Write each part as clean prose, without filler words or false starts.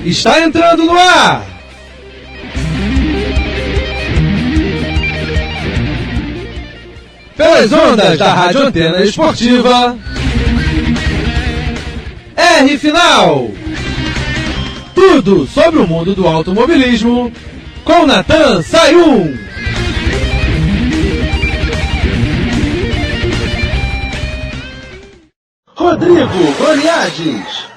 Está entrando no ar! Pelas ondas da Rádio Antena Esportiva, R Final! Tudo sobre o mundo do automobilismo, com Nathan Sayum! Rodrigo Goliades!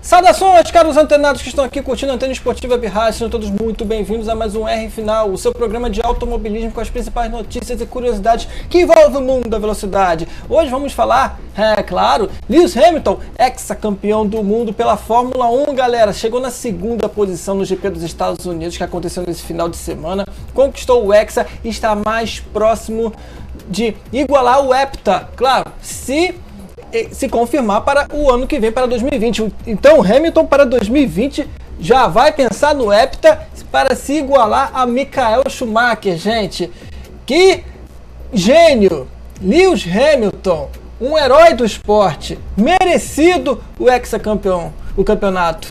Saudações, caros antenados que estão aqui curtindo a Antena Esportiva Web Rádio. Sejam todos muito bem-vindos a mais um R Final, o seu programa de automobilismo com as principais notícias e curiosidades que envolvem o mundo da velocidade. Hoje vamos falar, claro, Lewis Hamilton, ex-campeão do mundo pela Fórmula 1, galera. Chegou na segunda posição no GP dos Estados Unidos, que aconteceu nesse final de semana. Conquistou o Hexa e está mais próximo de igualar o hepta, claro, se confirmar para o ano que vem, para 2020. Então, Hamilton para 2020 já vai pensar no hepta para se igualar a Michael Schumacher, gente. Que gênio! Lewis Hamilton, um herói do esporte, merecido o hexacampeão, o campeonato.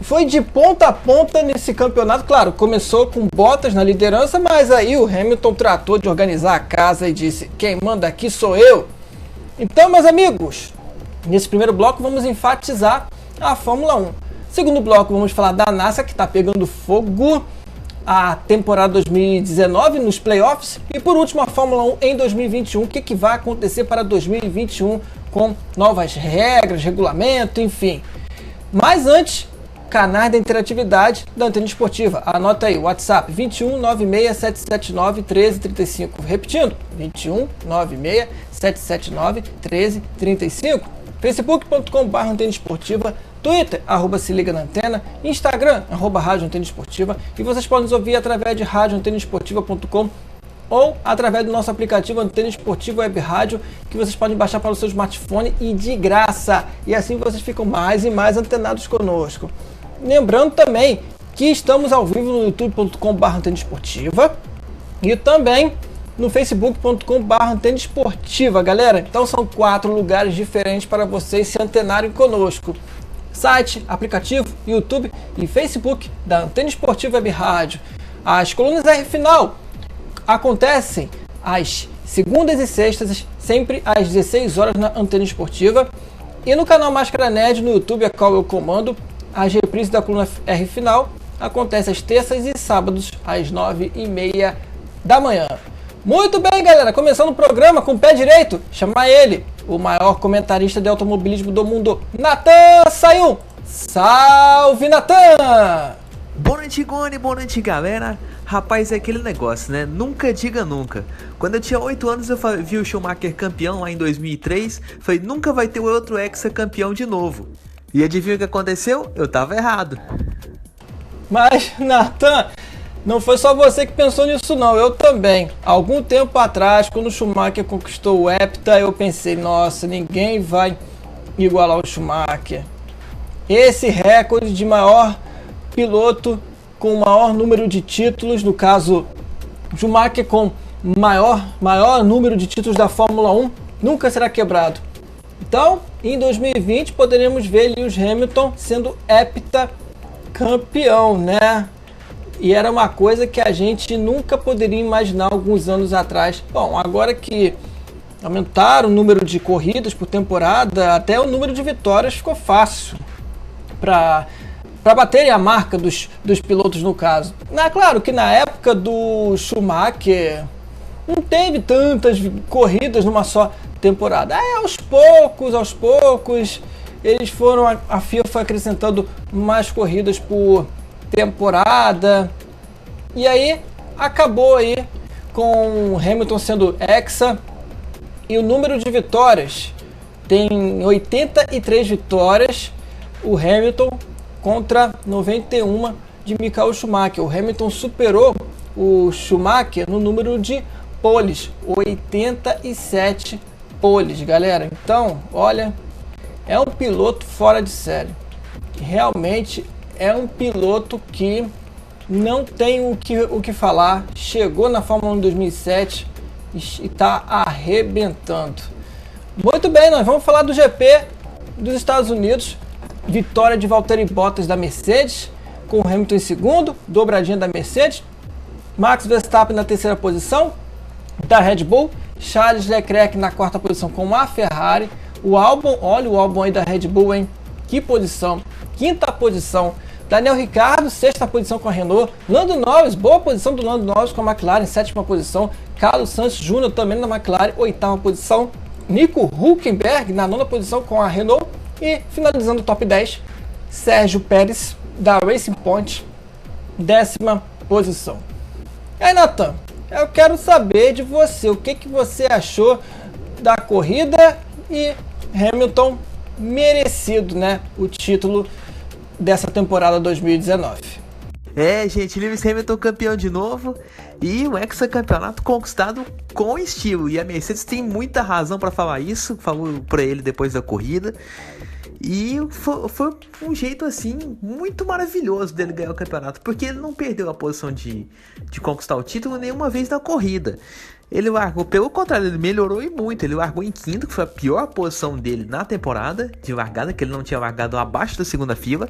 Foi de ponta a ponta nesse campeonato, claro, começou com Bottas na liderança, mas aí o Hamilton tratou de organizar a casa e disse: quem manda aqui sou eu. Então, meus amigos, nesse primeiro bloco vamos enfatizar a Fórmula 1. Segundo bloco vamos falar da NASA, que está pegando fogo a temporada 2019 nos playoffs. E por último a Fórmula 1 em 2021, o que vai acontecer para 2021 com novas regras, regulamento, enfim. Mas antes, canais da interatividade da Antena Esportiva. Anota aí, WhatsApp 21 96 779 1335. Repetindo, 21 96 779 1335. Facebook.com.br Antena Esportiva. Twitter, @se liga na antena. Instagram, @rádio Antena Esportiva. E vocês podem nos ouvir através de radioantenaesportiva.com ou através do nosso aplicativo Antena Esportiva Web Rádio, que vocês podem baixar para o seu smartphone e de graça. E assim vocês ficam mais e mais antenados conosco. Lembrando também que estamos ao vivo no youtube.com.br Antena Esportiva e também no facebook.com.br Antena Esportiva, galera. Então são 4 lugares diferentes para vocês se antenarem conosco: site, aplicativo, YouTube e Facebook da Antena Esportiva Web Rádio. As colunas R Final acontecem às segundas e sextas, sempre às 16 horas na Antena Esportiva, e no canal Máscara Nerd no YouTube, a qual eu comando, as reprises da coluna R Final acontecem às terças e sábados às 9h30 da manhã. Muito bem, galera, começando o programa com o pé direito, chamar ele, o maior comentarista de automobilismo do mundo, Nathan Sayum. Salve, Nathan! Boa noite, Goni, boa noite, galera. Rapaz, é aquele negócio, né? Nunca diga nunca. Quando eu tinha 8 anos, eu vi o Schumacher campeão lá em 2003. Falei, nunca vai ter outro ex-campeão de novo. E adivinha o que aconteceu? Eu tava errado. Mas, Nathan, não foi só você que pensou nisso não, eu também. Algum tempo atrás, quando o Schumacher conquistou o hepta, eu pensei, nossa, ninguém vai igualar o Schumacher. Esse recorde de maior piloto com o maior número de títulos, no caso, Schumacher com maior número de títulos da Fórmula 1, nunca será quebrado. Então, em 2020, poderemos ver Lewis Hamilton sendo hepta campeão, né? E era uma coisa que a gente nunca poderia imaginar alguns anos atrás. Bom, agora que aumentaram o número de corridas por temporada, até o número de vitórias ficou fácil para baterem a marca dos pilotos, no caso. Claro que na época do Schumacher não teve tantas corridas numa só temporada. Aos poucos, eles foram, a FIA foi acrescentando mais corridas por temporada. E aí, acabou aí com o Hamilton sendo hexa. E o número de vitórias, tem 83 vitórias, o Hamilton, contra 91 de Michael Schumacher. O Hamilton superou o Schumacher no número de poles, 87 poles, galera. Então, olha, é um piloto fora de série. Realmente é um piloto que não tem o que falar. Chegou na Fórmula 1 em 2007 e está arrebentando. Muito bem, nós vamos falar do GP dos Estados Unidos. Vitória de Valtteri Bottas da Mercedes, com o Hamilton em segundo, dobradinha da Mercedes. Max Verstappen na terceira posição, da Red Bull. Charles Leclerc na quarta posição com a Ferrari. O Albon, olha o Albon aí da Red Bull, hein? Que posição. Quinta posição, Daniel Ricciardo, sexta posição com a Renault. Lando Norris, boa posição do Lando Norris com a McLaren, sétima posição. Carlos Sainz Jr. também na McLaren, oitava posição. Nico Hülkenberg na nona posição com a Renault. E finalizando o top 10, Sérgio Pérez da Racing Point, décima posição. E aí, Nathan, eu quero saber de você, o que você achou da corrida e Hamilton merecido, né, o título dessa temporada 2019. Gente, Lewis Hamilton campeão de novo e um hexacampeonato conquistado com estilo. E a Mercedes tem muita razão para falar isso, falou para ele depois da corrida. E foi um jeito assim muito maravilhoso dele ganhar o campeonato, porque ele não perdeu a posição de conquistar o título nenhuma vez na corrida. Ele largou, pelo contrário, ele melhorou e muito. Ele largou em quinto, que foi a pior posição dele na temporada de largada, que ele não tinha largado abaixo da segunda fila.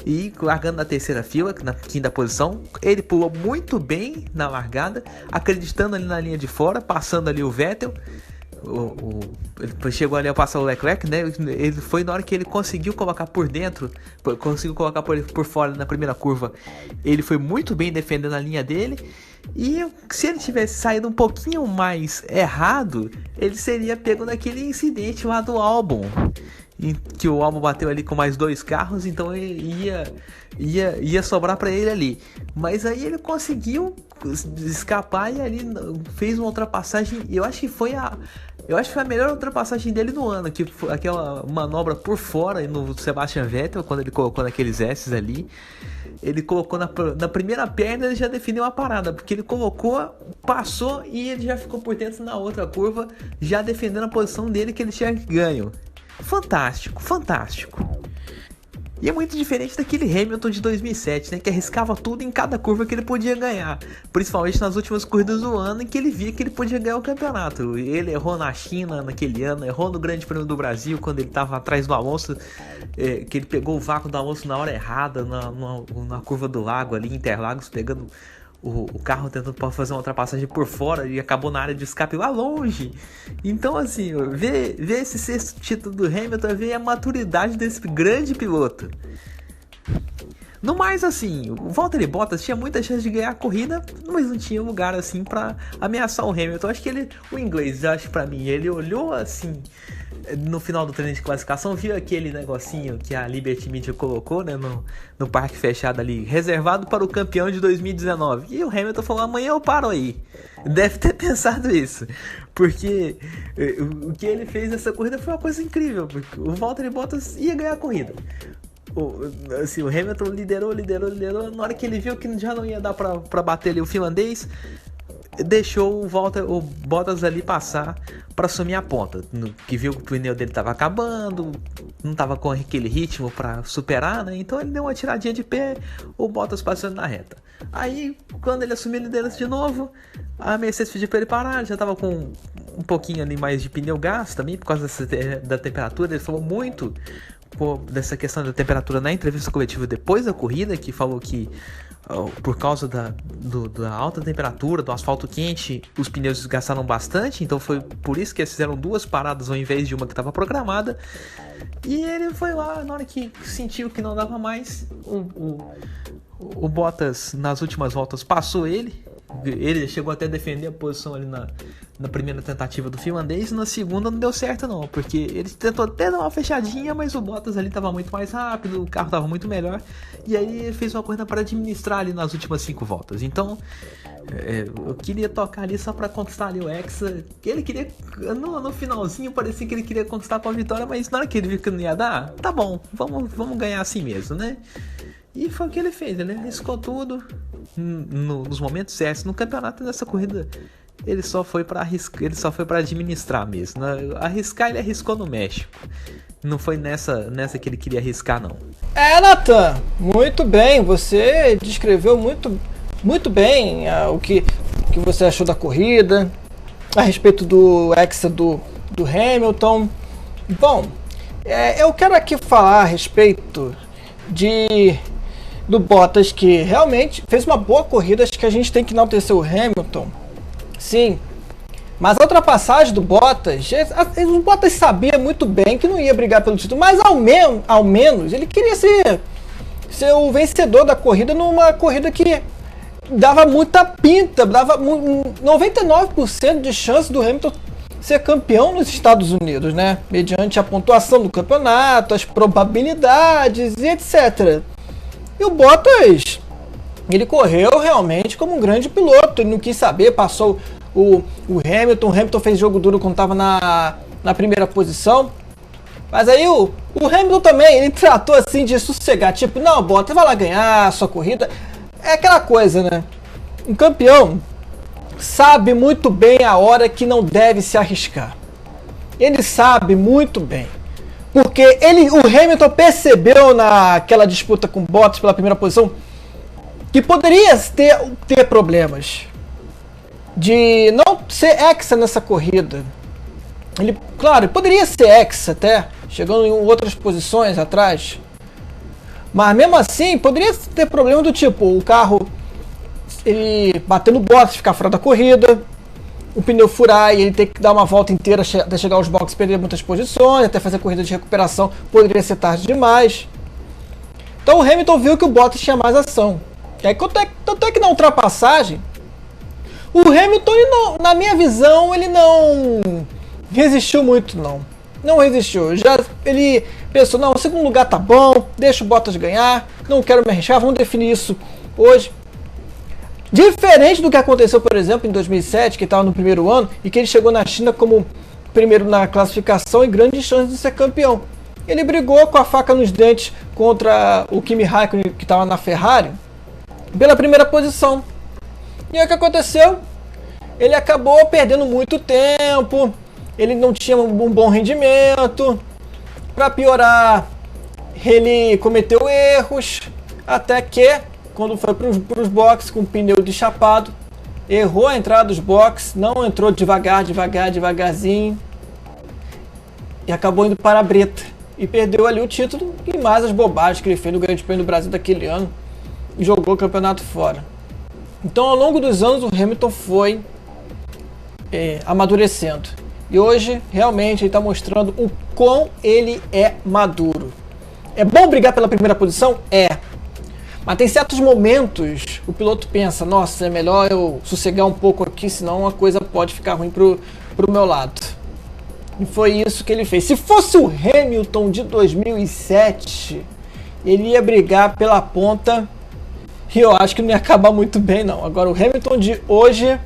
E largando na terceira fila, na quinta posição, ele pulou muito bem na largada, acreditando ali na linha de fora, passando ali o Vettel. Ele chegou ali a passar o Leclerc, né? Ele foi na hora que ele conseguiu colocar por dentro, conseguiu colocar por fora na primeira curva. Ele foi muito bem defendendo a linha dele. E se ele tivesse saído um pouquinho mais errado, ele seria pego naquele incidente lá do Albon, em que o Albon bateu ali com mais dois carros, então ele ia sobrar para ele ali. Mas aí ele conseguiu escapar e ali fez uma ultrapassagem. Eu acho que foi a melhor ultrapassagem dele no ano, que foi aquela manobra por fora no Sebastian Vettel, quando ele colocou naqueles S's ali. Ele colocou na primeira perna, ele já definiu a parada, porque ele colocou, passou e ele já ficou por dentro na outra curva, já defendendo a posição dele que ele tinha ganho. Fantástico, fantástico. E é muito diferente daquele Hamilton de 2007, né, que arriscava tudo em cada curva que ele podia ganhar, principalmente nas últimas corridas do ano, em que ele via que ele podia ganhar o campeonato. Ele errou na China naquele ano, errou no Grande Prêmio do Brasil, quando ele estava atrás do Alonso, que ele pegou o vácuo do Alonso na hora errada, na curva do lago ali, Interlagos, pegando o carro tentando fazer uma ultrapassagem por fora e acabou na área de escape lá longe. Então, assim, ver esse sexto título do Hamilton é ver a maturidade desse grande piloto. No mais, assim, o Valtteri Bottas tinha muita chance de ganhar a corrida, mas não tinha lugar, assim, pra ameaçar o Hamilton. Acho que o inglês, acho que pra mim, ele olhou, assim, no final do treino de classificação, viu aquele negocinho que a Liberty Media colocou, né, no parque fechado ali, reservado para o campeão de 2019. E o Hamilton falou, amanhã eu paro aí. Deve ter pensado isso, porque o que ele fez nessa corrida foi uma coisa incrível, porque o Valtteri Bottas ia ganhar a corrida. Assim, o Hamilton liderou, na hora que ele viu que já não ia dar pra bater ali o finlandês, deixou o Bottas ali passar para assumir a ponta, que viu que o pneu dele estava acabando, não estava com aquele ritmo para superar, né? Então ele deu uma tiradinha de pé, o Bottas passando na reta. Aí, quando ele assumiu a liderança de novo, a Mercedes pediu para ele parar, ele já estava com um pouquinho ali mais de pneu gasto também, por causa da temperatura. Ele falou muito dessa questão da temperatura na entrevista coletiva depois da corrida, que falou que por causa da alta temperatura, do asfalto quente, os pneus desgastaram bastante, então foi por isso que eles fizeram duas paradas ao invés de uma que estava programada. E ele foi lá, na hora que sentiu que não dava mais, o Bottas nas últimas voltas passou ele chegou até a defender a posição ali na primeira tentativa do finlandês, e na segunda não deu certo não, porque ele tentou até dar uma fechadinha, mas o Bottas ali estava muito mais rápido, o carro estava muito melhor, e aí ele fez uma corrida para administrar ali nas últimas 5 voltas. Então eu queria tocar ali só para conquistar ali o Hexa, que ele queria, no finalzinho parecia que ele queria conquistar com a vitória, mas na hora que ele viu que não ia dar, tá bom, vamos ganhar assim mesmo, né? E foi o que ele fez, ele arriscou tudo nos momentos certos. No campeonato, nessa corrida, ele só foi para administrar mesmo, né? Arriscar, ele arriscou no México. Não foi nessa que ele queria arriscar, não. Nathan, muito bem, você descreveu muito bem o que você achou da corrida, a respeito do Hexa do do Hamilton. Bom, eu quero aqui falar a respeito do Bottas, que realmente fez uma boa corrida. Acho que a gente tem que enaltecer o Hamilton, sim. Mas a ultrapassagem do Bottas, o Bottas sabia muito bem que não ia brigar pelo título, mas ao menos ele queria ser o vencedor da corrida, numa corrida que dava muita pinta, dava 99% de chance do Hamilton ser campeão nos Estados Unidos, né? Mediante a pontuação do campeonato, as probabilidades e etc. E o Bottas, ele correu realmente como um grande piloto, ele não quis saber, passou o Hamilton fez jogo duro quando estava na primeira posição. Mas aí o Hamilton também, ele tratou assim de sossegar, tipo, não, Bottas, vai lá ganhar a sua corrida. É aquela coisa, né? Um campeão sabe muito bem a hora que não deve se arriscar. Ele sabe muito bem. Porque o Hamilton percebeu naquela disputa com Bottas pela primeira posição que poderia ter problemas de não ser hexa nessa corrida. Ele poderia ser hexa até, chegando em outras posições atrás. Mas mesmo assim, poderia ter problema do tipo, o carro ele bater no Bottas, ficar fora da corrida, o pneu furar e ele ter que dar uma volta inteira até chegar aos boxes, perder muitas posições, até fazer a corrida de recuperação, poderia ser tarde demais. Então o Hamilton viu que o Bottas tinha mais ação. E aí, tanto é que na ultrapassagem, o Hamilton, na minha visão, ele não resistiu muito, não. Não resistiu. Ele pensou, não, o segundo lugar tá bom, deixa o Bottas ganhar, não quero me arriscar, vamos definir isso hoje. Diferente do que aconteceu, por exemplo, em 2007, que estava no primeiro ano, e que ele chegou na China como primeiro na classificação e grandes chances de ser campeão. Ele brigou com a faca nos dentes contra o Kimi Raikkonen, que estava na Ferrari, pela primeira posição. E aí o que aconteceu? Ele acabou perdendo muito tempo, ele não tinha um bom rendimento. Para piorar, ele cometeu erros, até que, quando foi para os boxes com o pneu deschapado, errou a entrada dos boxes, não entrou devagarzinho, e acabou indo para a breta. E perdeu ali o título e mais as bobagens que ele fez no Grande Prêmio do Brasil daquele ano, e jogou o campeonato fora. Então, ao longo dos anos, o Hamilton foi amadurecendo. E hoje, realmente, ele está mostrando o quão ele é maduro. É bom brigar pela primeira posição? É. Mas tem certos momentos, o piloto pensa, nossa, é melhor eu sossegar um pouco aqui, senão a coisa pode ficar ruim pro meu lado. E foi isso que ele fez. Se fosse o Hamilton de 2007, ele ia brigar pela ponta, e eu acho que não ia acabar muito bem, não. Agora, o Hamilton de hoje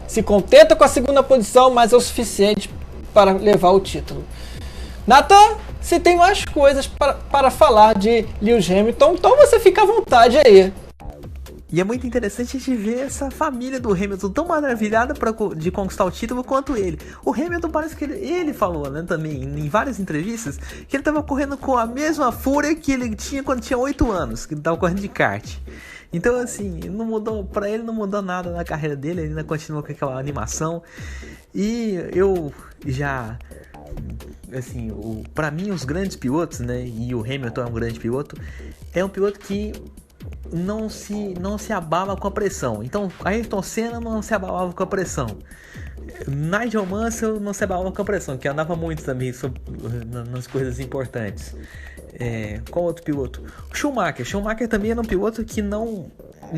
se contenta com a segunda posição, mas é o suficiente para levar o título. Nathan, se tem mais coisas para falar de Lewis Hamilton, então você fica à vontade aí. E é muito interessante de ver essa família do Hamilton tão maravilhada de conquistar o título quanto ele. O Hamilton parece que ele falou, né, também em várias entrevistas, que ele estava correndo com a mesma fúria que ele tinha quando tinha 8 anos, que ele estava correndo de kart. Então, assim, não mudou, pra ele não mudou nada na carreira dele, ele ainda continuou com aquela animação. E eu já, assim, pra mim os grandes pilotos, né, e o Hamilton é um grande piloto, é um piloto que não se abala com a pressão. Então, Ayrton Senna não se abalava com a pressão. Nigel Mansell não se abalava com a pressão, que andava muito também nas coisas importantes. Qual outro piloto? Schumacher também era um piloto que não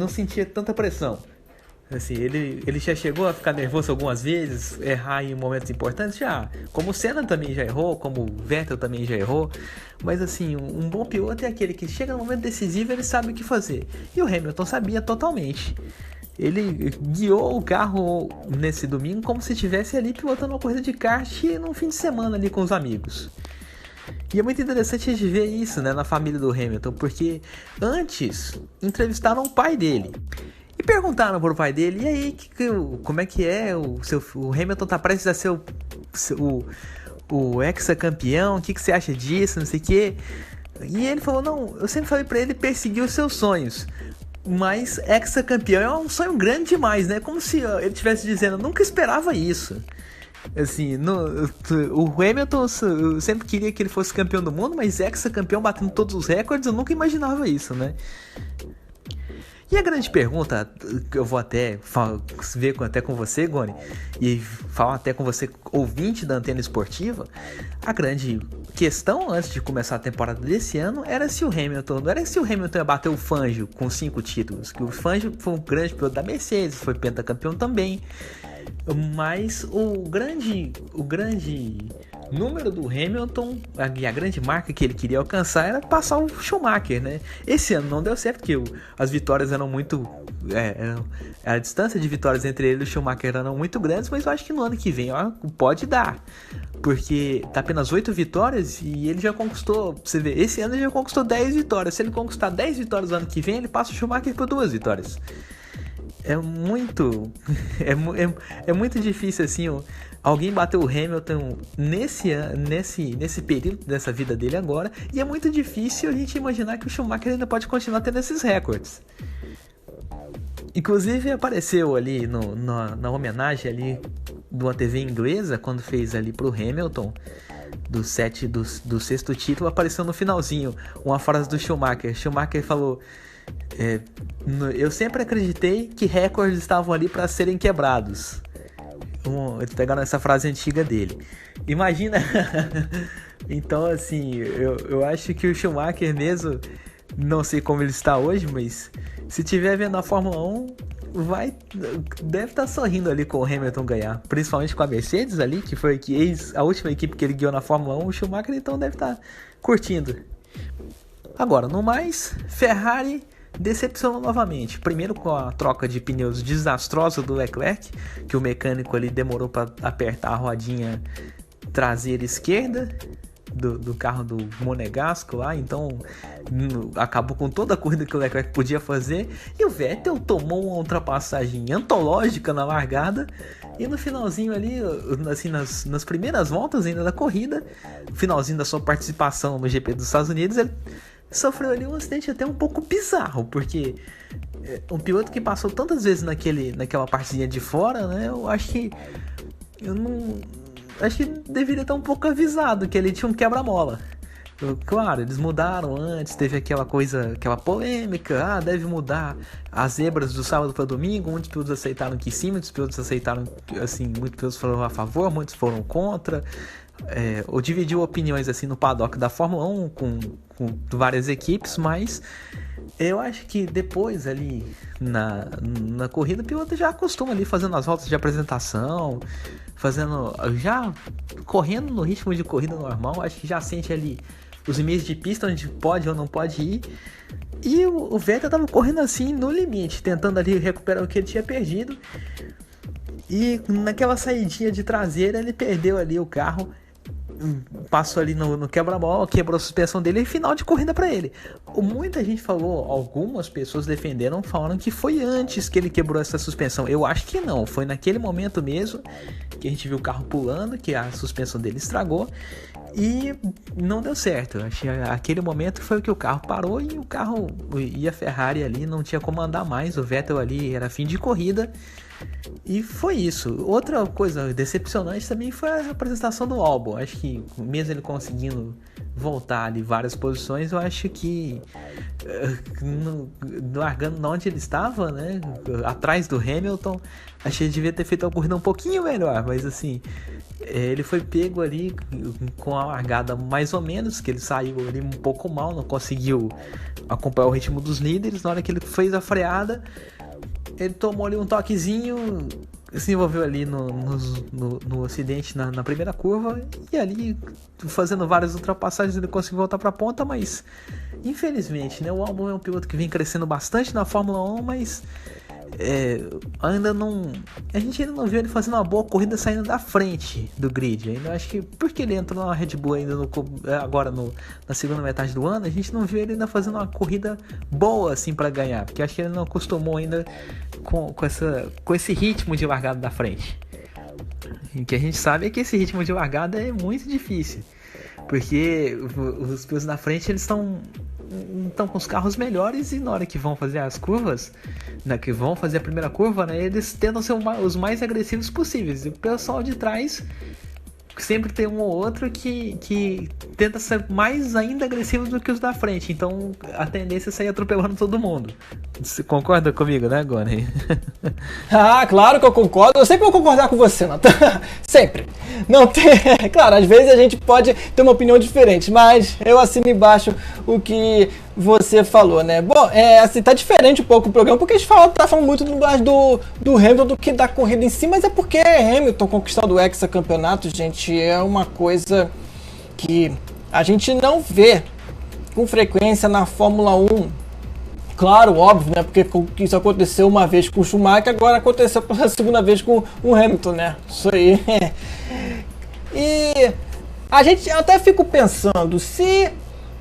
sentia tanta pressão. Assim, ele já chegou a ficar nervoso algumas vezes, errar em momentos importantes, já. Como o Senna também já errou, como o Vettel também já errou. Mas assim, um bom piloto é aquele que chega no momento decisivo e ele sabe o que fazer. E o Hamilton sabia totalmente. Ele guiou o carro nesse domingo como se estivesse ali pilotando uma corrida de kart num fim de semana ali com os amigos. E é muito interessante de ver isso, né, na família do Hamilton, porque antes entrevistaram o pai dele. E perguntaram pro pai dele, e aí, como é que é? O Hamilton tá prestes a ser o ex-campeão, o que você acha disso, não sei o quê. E ele falou, não, eu sempre falei pra ele perseguir os seus sonhos. Mas ex-campeão é um sonho grande demais, né? Como se ele estivesse dizendo, eu nunca esperava isso. Assim, o Hamilton, eu sempre queria que ele fosse campeão do mundo, mas ex-campeão batendo todos os recordes, eu nunca imaginava isso, né? E a grande pergunta, que eu vou até ver até com você, Goni, e falar até com você, ouvinte da Antena Esportiva, a grande questão antes de começar a temporada desse ano era se o Hamilton, não era se o Hamilton ia bater o Fangio com 5 títulos, que o Fangio foi um grande piloto da Mercedes, foi pentacampeão também, mas o grande número do Hamilton, a grande marca que ele queria alcançar era passar o Schumacher, né? Esse ano não deu certo, porque as vitórias eram muito... a distância de vitórias entre ele e o Schumacher eram muito grandes, mas eu acho que no ano que vem pode dar. Porque tá apenas 8 vitórias e ele já conquistou... Você vê, esse ano ele já conquistou 10 vitórias. Se ele conquistar 10 vitórias no ano que vem, ele passa o Schumacher por 2 vitórias. É muito... é muito difícil, assim, alguém bateu o Hamilton nesse período dessa vida dele agora, e é muito difícil a gente imaginar que o Schumacher ainda pode continuar tendo esses recordes. Inclusive apareceu ali na homenagem ali de uma TV inglesa, quando fez ali pro Hamilton, do 6º título, apareceu no finalzinho uma frase do Schumacher. Schumacher falou... eu sempre acreditei que recordes estavam ali para serem quebrados. Eles pegaram essa frase antiga dele. Imagina. Então, assim, eu acho que o Schumacher mesmo, não sei como ele está hoje, mas se estiver vendo a Fórmula 1, deve estar sorrindo ali com o Hamilton ganhar, principalmente com a Mercedes ali, que foi a última equipe que ele guiou na Fórmula 1. O Schumacher então deve estar curtindo. Agora, no mais, Ferrari decepcionou novamente. Primeiro com a troca de pneus desastrosa do Leclerc, que o mecânico ali demorou para apertar a rodinha traseira esquerda do carro do Monegasco lá, então acabou com toda a corrida que o Leclerc podia fazer, e o Vettel tomou uma ultrapassagem antológica na largada, e no finalzinho ali, assim, nas primeiras voltas ainda da corrida, finalzinho da sua participação no GP dos Estados Unidos, ele sofreu ali um acidente até um pouco bizarro, porque um piloto que passou tantas vezes naquela partezinha de fora, né, acho que deveria estar um pouco avisado que ele tinha um quebra-mola. Claro, eles mudaram antes, teve aquela polêmica, deve mudar as zebras do sábado para domingo, muitos pilotos aceitaram que sim, muitos pilotos aceitaram, assim, muitos pilotos foram a favor, muitos foram contra, ou dividiu opiniões assim no paddock da Fórmula 1 com várias equipes, mas eu acho que depois ali na corrida o piloto já acostuma ali fazendo as voltas de apresentação, já correndo no ritmo de corrida normal, acho que já sente ali os limites de pista onde pode ou não pode ir, e o Vettel tava correndo assim no limite, tentando ali recuperar o que ele tinha perdido, e naquela saidinha de traseira ele perdeu ali o carro, passou ali no quebra-mola, quebrou a suspensão dele e final de corrida para ele. Muita gente falou, algumas pessoas defenderam, falaram que foi antes que ele quebrou essa suspensão. Eu acho que não, foi naquele momento mesmo que a gente viu o carro pulando, que a suspensão dele estragou e não deu certo. Acho que aquele momento foi o que o carro parou e a Ferrari ali não tinha como andar mais, o Vettel ali era fim de corrida. E foi isso. Outra coisa decepcionante também foi a apresentação do Albon. Acho que mesmo ele conseguindo voltar ali várias posições, eu acho que largando de onde ele estava, né, atrás do Hamilton, achei que devia ter feito a corrida um pouquinho melhor, mas assim, ele foi pego ali com a largada mais ou menos, que ele saiu ali um pouco mal, não conseguiu acompanhar o ritmo dos líderes. Na hora que ele fez a freada, ele tomou ali um toquezinho, se envolveu ali no acidente na primeira curva, e ali fazendo várias ultrapassagens ele conseguiu voltar para a ponta, mas infelizmente, né, o Albon é um piloto que vem crescendo bastante na Fórmula 1, mas a gente ainda não viu ele fazendo uma boa corrida saindo da frente do grid. Ainda acho que porque ele entrou na Red Bull ainda agora na segunda metade do ano, a gente não viu ele ainda fazendo uma corrida boa assim para ganhar, porque acho que ele não acostumou ainda com esse ritmo de largada da frente. E o que a gente sabe é que esse ritmo de largada é muito difícil, porque os pilotos da frente eles estão estão com os carros melhores e na hora que vão fazer as curvas, que vão fazer a primeira curva, né, eles tentam ser os mais agressivos possíveis. E o pessoal de trás sempre tem um ou outro que tenta ser mais ainda agressivo do que os da frente. Então a tendência é sair atropelando todo mundo. Você concorda comigo, né, Goni? Ah, claro que eu concordo. Eu sempre vou concordar com você, Nathan. Sempre. Não tem... Claro, às vezes a gente pode ter uma opinião diferente, mas eu assino embaixo o que você falou, né? Bom, assim, tá diferente um pouco o programa, porque a gente tá falando muito mais do Hamilton do que da corrida em si, mas é porque Hamilton conquistando o hexacampeonato, gente, é uma coisa que a gente não vê com frequência na Fórmula 1. Claro, óbvio, né? Porque isso aconteceu uma vez com o Schumacher, agora aconteceu pela segunda vez com o Hamilton, né? Isso aí. E a gente até fico pensando, se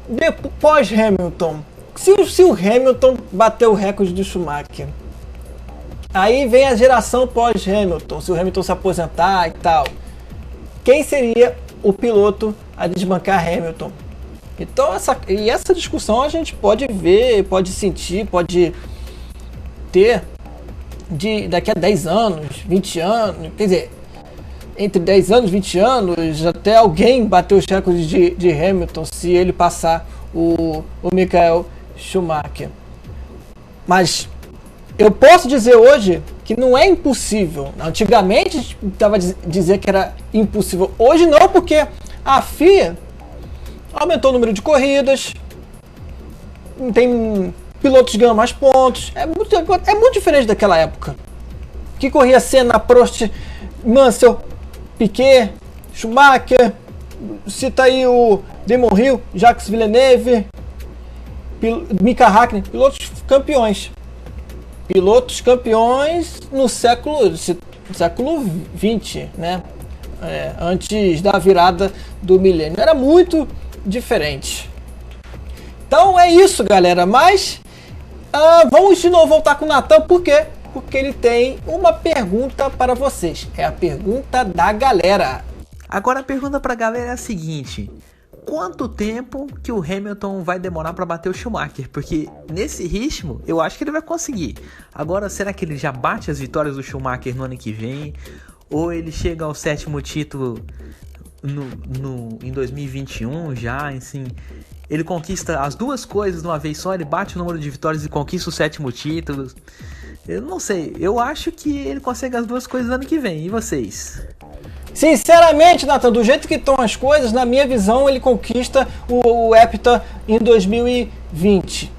depois Hamilton, se o Hamilton bater o recorde do Schumacher, aí vem a geração pós-Hamilton, se o Hamilton se aposentar e tal, quem seria o piloto a desbancar Hamilton? Então essa discussão a gente pode ver, pode sentir, pode ter daqui a 10 anos, 20 anos, quer dizer, entre 10 anos e 20 anos, até alguém bater os recordes de Hamilton se ele passar o Michael Schumacher. Mas eu posso dizer hoje que não é impossível. Antigamente a gente estava dizer que era impossível. Hoje não, porque a FIA aumentou o número de corridas, tem pilotos ganhando mais pontos. É muito diferente daquela época. Que corria Senna, Prost, Mansell, Piquet, Schumacher, cita aí o Damon Hill, Jacques Villeneuve, Mika Hakkinen, pilotos campeões. Pilotos campeões no século XX, né? Antes da virada do milênio. Era muito diferente. Então é isso, galera. Mas vamos de novo voltar com o Nathan. Por quê? Porque ele tem uma pergunta para vocês. É a pergunta da galera. Agora a pergunta pra galera é a seguinte: quanto tempo que o Hamilton vai demorar para bater o Schumacher? Porque nesse ritmo eu acho que ele vai conseguir. Agora, será que ele já bate as vitórias do Schumacher no ano que vem? Ou ele chega ao 7º título em 2021 já, assim... Ele conquista as duas coisas de uma vez só, ele bate o número de vitórias e conquista o 7º título. Eu não sei, eu acho que ele consegue as duas coisas ano que vem. E vocês? Sinceramente, Nathan, do jeito que estão as coisas, na minha visão, ele conquista o hepta em 2020.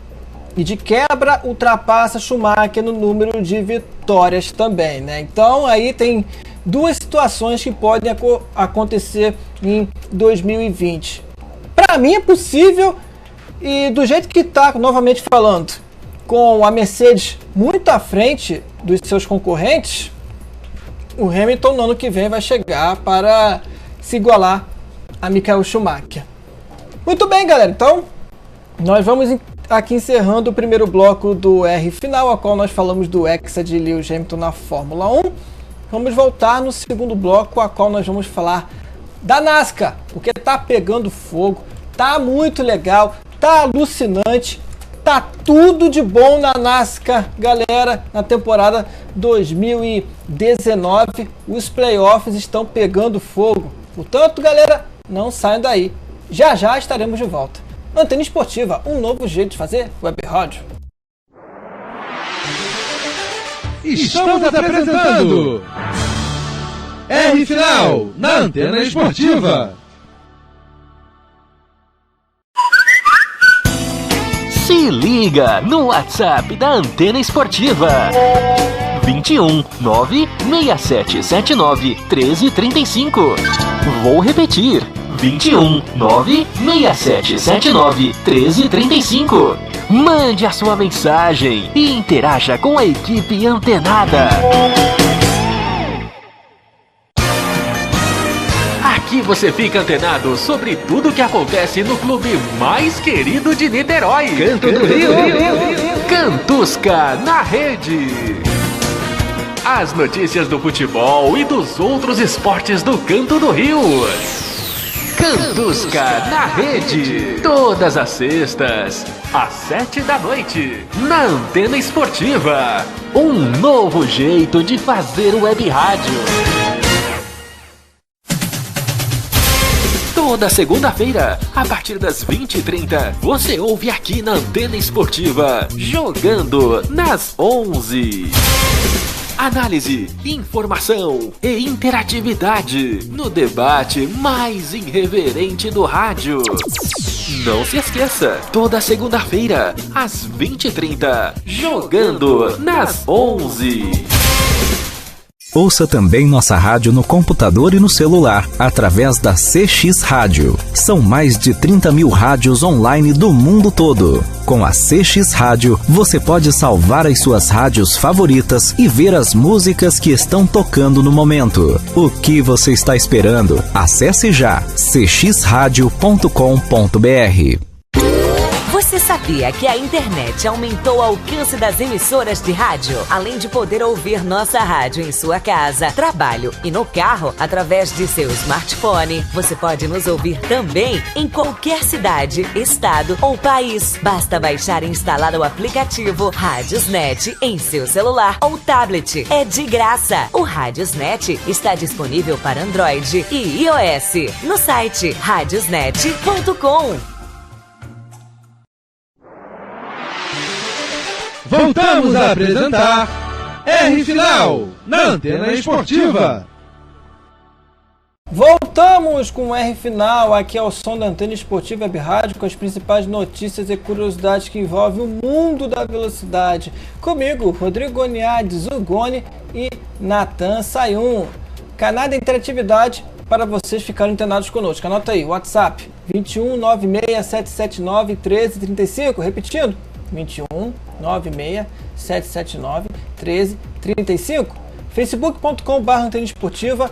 E de quebra, ultrapassa Schumacher no número de vitórias também, né? Então, aí tem duas situações que podem acontecer em 2020. Para mim é possível, e do jeito que está, novamente falando, com a Mercedes muito à frente dos seus concorrentes, o Hamilton no ano que vem vai chegar para se igualar a Michael Schumacher. Muito bem, galera, então nós vamos aqui encerrando o primeiro bloco do R Final, a qual nós falamos do Hexa de Lewis Hamilton na Fórmula 1. Vamos voltar no segundo bloco, a qual nós vamos falar da NASCAR, porque tá pegando fogo, tá muito legal, tá alucinante, tá tudo de bom na NASCAR, galera. Na temporada 2019, os playoffs estão pegando fogo. Portanto, galera, não saiam daí. Já já estaremos de volta. Antena Esportiva, um novo jeito de fazer web rádio. Estamos apresentando R Final na Antena Esportiva. Se liga no WhatsApp da Antena Esportiva. 21 96779 1335. Vou repetir. 21 96779 1335. Mande a sua mensagem e interaja com a equipe antenada. Aqui você fica antenado sobre tudo que acontece no clube mais querido de Niterói. Canto do Rio. Cantusca na rede. As notícias do futebol e dos outros esportes do Canto do Rio. Cantusca na Rede. Todas as sextas, às 7 da noite, na Antena Esportiva. Um novo jeito de fazer web rádio. Toda segunda-feira, a partir das 20h30, você ouve aqui na Antena Esportiva, Jogando nas 11. Análise, informação e interatividade no debate mais irreverente do rádio. Não se esqueça, toda segunda-feira, às 20h30, Jogando nas 11. Ouça também nossa rádio no computador e no celular, através da CX Rádio. São mais de 30 mil rádios online do mundo todo. Com a CX Rádio, você pode salvar as suas rádios favoritas e ver as músicas que estão tocando no momento. O que você está esperando? Acesse já cxradio.com.br. Você sabia que a internet aumentou o alcance das emissoras de rádio? Além de poder ouvir nossa rádio em sua casa, trabalho e no carro, através de seu smartphone, você pode nos ouvir também em qualquer cidade, estado ou país. Basta baixar e instalar o aplicativo Radiosnet em seu celular ou tablet. É de graça. O Radiosnet está disponível para Android e iOS no site radiosnet.com. Voltamos a apresentar R Final na Antena Esportiva. Voltamos com o R Final, aqui ao som da Antena Esportiva Web Rádio, com as principais notícias e curiosidades que envolvem o mundo da velocidade. Comigo, Rodrigo Goniades, Zugoni e Natan Sayun. Canal da interatividade para vocês ficarem antenados conosco. Anota aí, WhatsApp 21 96 779 1335, repetindo, 21 96 779 1335, facebook.com.br Antena Esportiva,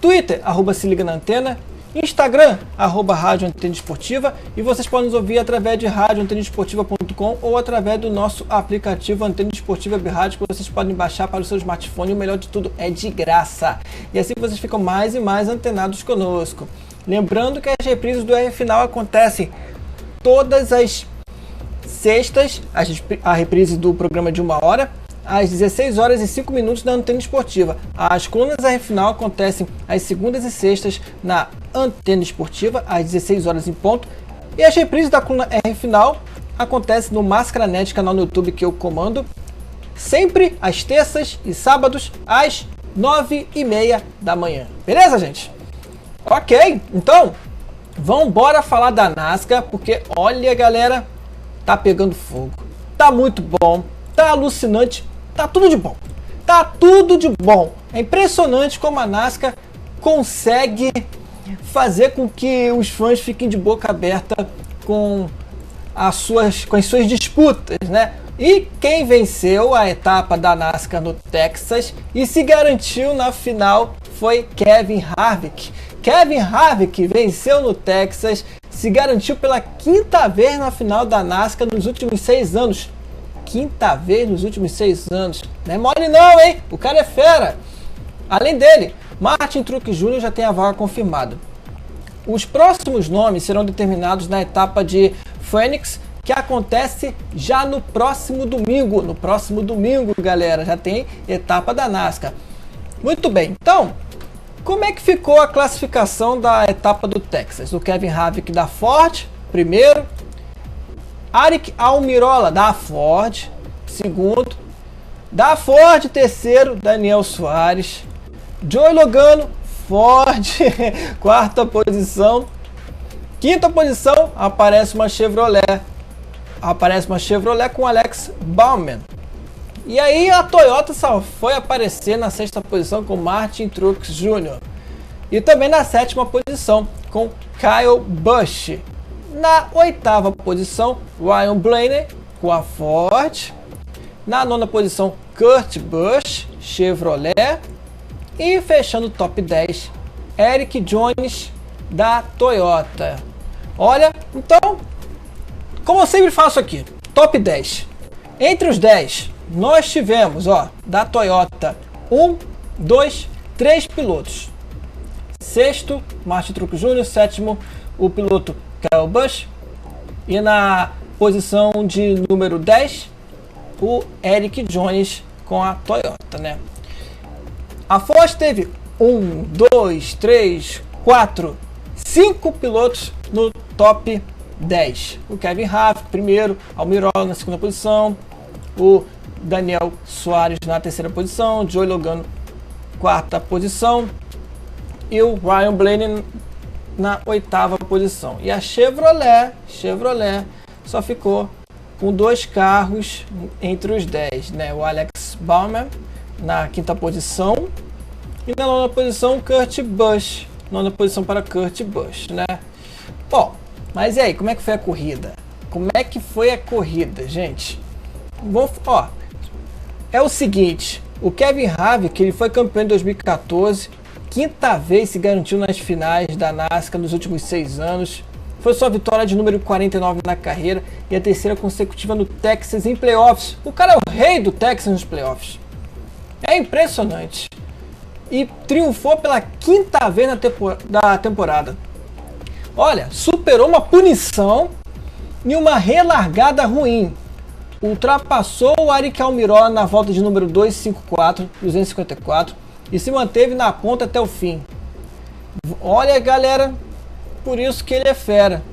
Twitter, @se liga na antena, Instagram, @rádio Antena Esportiva, e vocês podem nos ouvir através de radioantenaesportiva.com ou através do nosso aplicativo Antena Esportiva Web Rádio, que vocês podem baixar para o seu smartphone, e o melhor de tudo, é de graça. E assim vocês ficam mais e mais antenados conosco. Lembrando que as reprises do R Final acontecem todas as sextas, a reprise do programa de 1 hora, às 16 horas e 5 minutos na Antena Esportiva. As colunas R Final acontecem às segundas e sextas na Antena Esportiva, às 16 horas em ponto. E as reprises da coluna R Final acontecem no Mascaranet, canal no YouTube que eu comando, sempre às terças e sábados, às 9h30 da manhã. Beleza, gente? Ok, então, vamos embora falar da NASCAR, porque olha, galera, tá pegando fogo, tá muito bom, tá alucinante, tá tudo de bom, tá tudo de bom. É impressionante como a NASCAR consegue fazer com que os fãs fiquem de boca aberta com as suas disputas, né? E quem venceu a etapa da NASCAR no Texas e se garantiu na final foi Kevin Harvick. Kevin Harvick venceu no Texas, se garantiu pela quinta vez na final da NASCAR nos últimos 6 anos. Quinta vez nos últimos 6 anos. Não é mole não, hein? O cara é fera. Além dele, Martin Truex Jr. já tem a vaga confirmada. Os próximos nomes serão determinados na etapa de Phoenix, que acontece já no próximo domingo. No próximo domingo, galera, já tem etapa da NASCAR. Muito bem, então, como é que ficou a classificação da etapa do Texas? O Kevin Harvick da Ford, primeiro. Aric Almirola da Ford, segundo. Da Ford, terceiro, Daniel Soares. Joey Logano, Ford, quarta posição. Quinta posição, aparece uma Chevrolet. Aparece uma Chevrolet com Alex Bauman. E aí a Toyota só foi aparecer na sexta posição com Martin Truex Jr. E também na sétima posição com Kyle Busch. Na oitava posição, Ryan Blaney com a Ford. Na nona posição, Kurt Busch, Chevrolet. E fechando o top 10, Eric Jones da Toyota. Olha, então, como eu sempre faço aqui, top 10. Entre os 10, nós tivemos, ó, da Toyota, 1, 2, 3 pilotos. sexto, Martin Truex Jr., sétimo, o piloto Kyle Busch, e na posição de número 10, o Eric Jones com a Toyota, né? A Force teve 1, 2, 3, 4, 5 pilotos no top 10. O Kevin Harvick primeiro, Almirola na segunda posição, o Daniel Suarez na terceira posição, Joey Logano quarta posição e o Ryan Blaney na oitava posição. E a Chevrolet só ficou com 2 carros entre os 10, né? O Alex Bauman na quinta posição e na nona posição Kurt Busch, nona posição para Kurt Busch, né? Bom, mas e aí, como é que foi a corrida? Como é que foi a corrida, gente? Bom, ó, é o seguinte, o Kevin Harvick, ele foi campeão em 2014, quinta vez se garantiu nas finais da NASCAR nos últimos 6 anos, foi sua vitória de número 49 na carreira e a terceira consecutiva no Texas em playoffs. O cara é o rei do Texas nos playoffs. É impressionante. E triunfou pela quinta vez da temporada. Olha, superou uma punição e uma relargada ruim. Ultrapassou o Aric Almirola na volta de número 254 e se manteve na ponta até o fim. Olha, galera, por isso que ele é fera.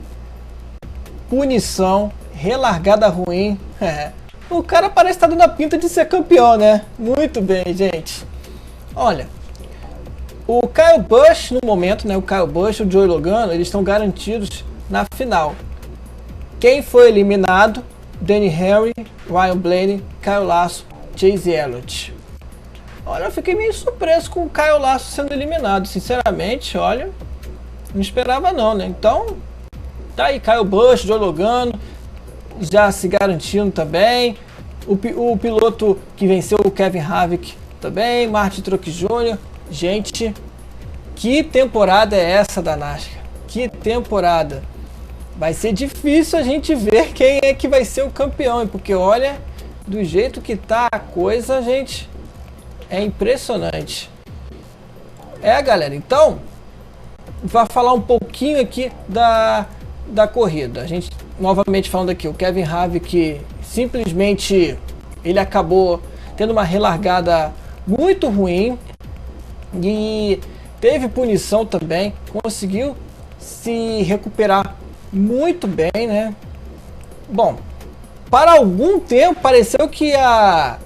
Punição, relargada ruim. O cara parece estar dando a pinta de ser campeão, né? Muito bem, gente. Olha, o Kyle Busch no momento, né? O Kyle Busch e o Joey Logano, eles estão garantidos na final. Quem foi eliminado? Danny Henry, Ryan Blaney, Kyle Lasso, Chase Elliott. Olha, eu fiquei meio surpreso com o Kyle Lasso sendo eliminado. Sinceramente, olha, não esperava não, né? Então, tá aí Kyle Busch, Joey Logano, já se garantindo também. O piloto que venceu o Kevin Harvick também, Martin Truex Jr. Gente, que temporada é essa da NASCAR? Que temporada! Vai ser difícil a gente ver quem é que vai ser o campeão, porque olha, do jeito que tá a coisa, gente, é impressionante. Galera, então, vai falar um pouquinho aqui da corrida. A gente, novamente falando aqui, o Kevin Harvick simplesmente, ele acabou tendo uma relargada muito ruim e teve punição também, conseguiu se recuperar muito bem, né? Bom, para algum tempo pareceu que essa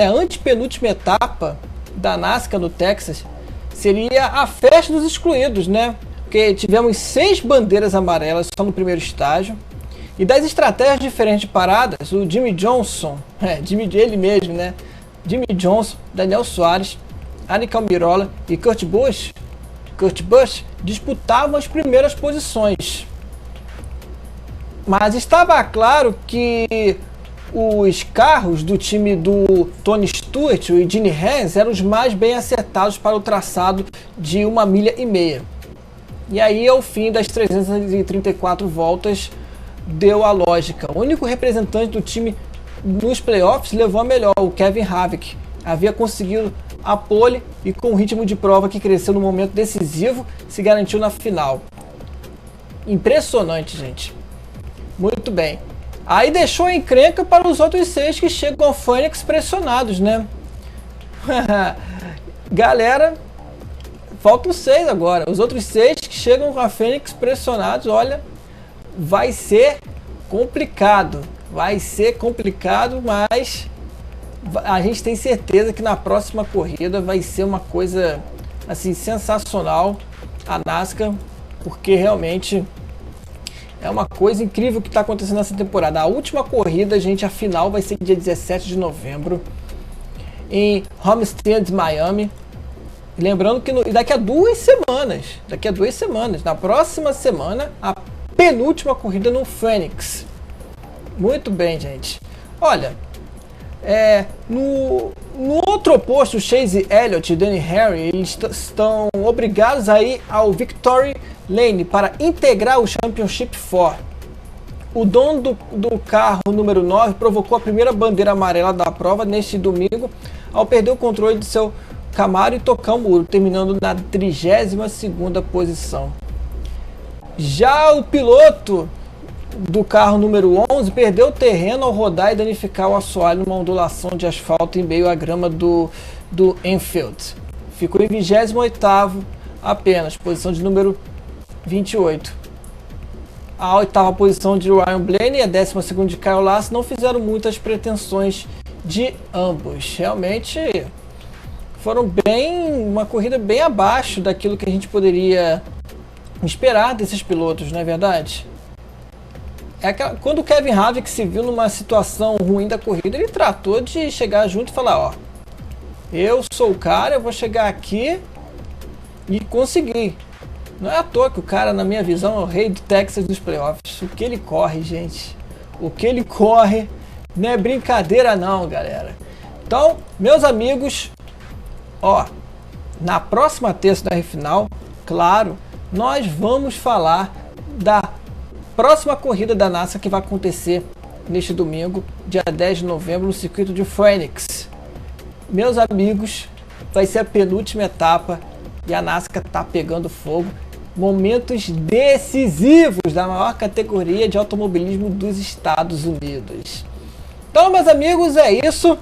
é a antepenúltima etapa da NASCAR no Texas, seria a festa dos excluídos, né? Porque tivemos 6 bandeiras amarelas só no primeiro estágio. E das estratégias diferentes de paradas, o Jimmy Johnson, ele mesmo, né? Jimmy Johnson, Daniel Suarez, Aric Almirola e Kurt Busch disputavam as primeiras posições. Mas estava claro que os carros do time do Tony Stewart e Gene Haas eram os mais bem acertados para o traçado de 1,5 milha. E aí, ao fim das 334 voltas, deu a lógica. O único representante do time nos playoffs levou a melhor, o Kevin Harvick. Havia conseguido a pole e com o ritmo de prova que cresceu no momento decisivo, se garantiu na final. Impressionante, gente. Muito bem. Aí deixou a encrenca para os outros 6 que chegam ao Phoenix pressionados, né? Galera, faltam 6 agora. Os outros 6 que chegam com a Phoenix pressionados, olha, vai ser complicado. Vai ser complicado, mas a gente tem certeza que na próxima corrida vai ser uma coisa assim sensacional a NASCAR, porque realmente é uma coisa incrível que está acontecendo nessa temporada. A última corrida, gente, a final vai ser dia 17 de novembro em Homestead, Miami. Lembrando que daqui a 2 semanas, na próxima semana, a penúltima corrida no Phoenix. Muito bem, gente. Olha, no outro oposto, o Chase Elliott e Danny Henry, eles estão obrigados a ir ao Victory Lane para integrar o Championship 4. O dono do carro número 9 provocou a primeira bandeira amarela da prova neste domingo ao perder o controle de seu Camaro e tocar o muro, terminando na 32ª posição. Já o piloto do carro número 11 perdeu terreno ao rodar e danificar o assoalho numa ondulação de asfalto em meio à grama do Enfield. Ficou em 28º apenas, posição de número 28. A 8ª posição de Ryan Blaney e a 12ª de Kyle Larson não fizeram muitas pretensões de ambos. Realmente foram uma corrida bem abaixo daquilo que a gente poderia esperar desses pilotos, não é verdade? Quando o Kevin Harvick se viu numa situação ruim da corrida, ele tratou de chegar junto e falar, ó, eu sou o cara, eu vou chegar aqui e conseguir. Não é à toa que o cara, na minha visão, é o rei do Texas dos playoffs. O que ele corre, gente, o que ele corre não é brincadeira não, galera. Então, meus amigos, ó, na próxima terça da R-Final, claro, nós vamos falar da próxima corrida da NASCAR que vai acontecer neste domingo, dia 10 de novembro, no circuito de Phoenix. Meus amigos, vai ser a penúltima etapa e a NASCAR tá pegando fogo. Momentos decisivos da maior categoria de automobilismo dos Estados Unidos. Então, meus amigos, é isso.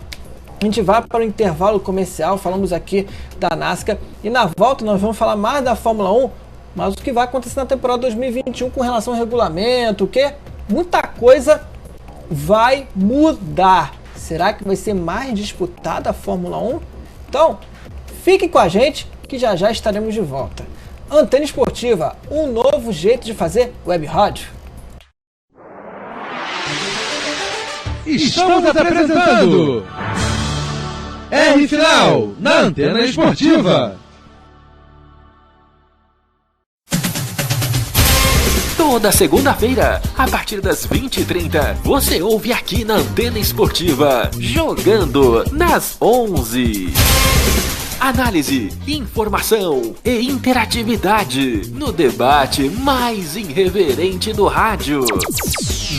A gente vai para o intervalo comercial, falamos aqui da NASCAR e na volta nós vamos falar mais da Fórmula 1, mas o que vai acontecer na temporada 2021 com relação ao regulamento, o que? Muita coisa vai mudar. Será que vai ser mais disputada a Fórmula 1? Então, fiquem com a gente que já já estaremos de volta. Antena Esportiva, um novo jeito de fazer web rádio. Estamos apresentando R-Final na Antena Esportiva. Toda segunda-feira, a partir das 20h30, você ouve aqui na Antena Esportiva, Jogando nas 11. Análise, informação e interatividade no debate mais irreverente do rádio.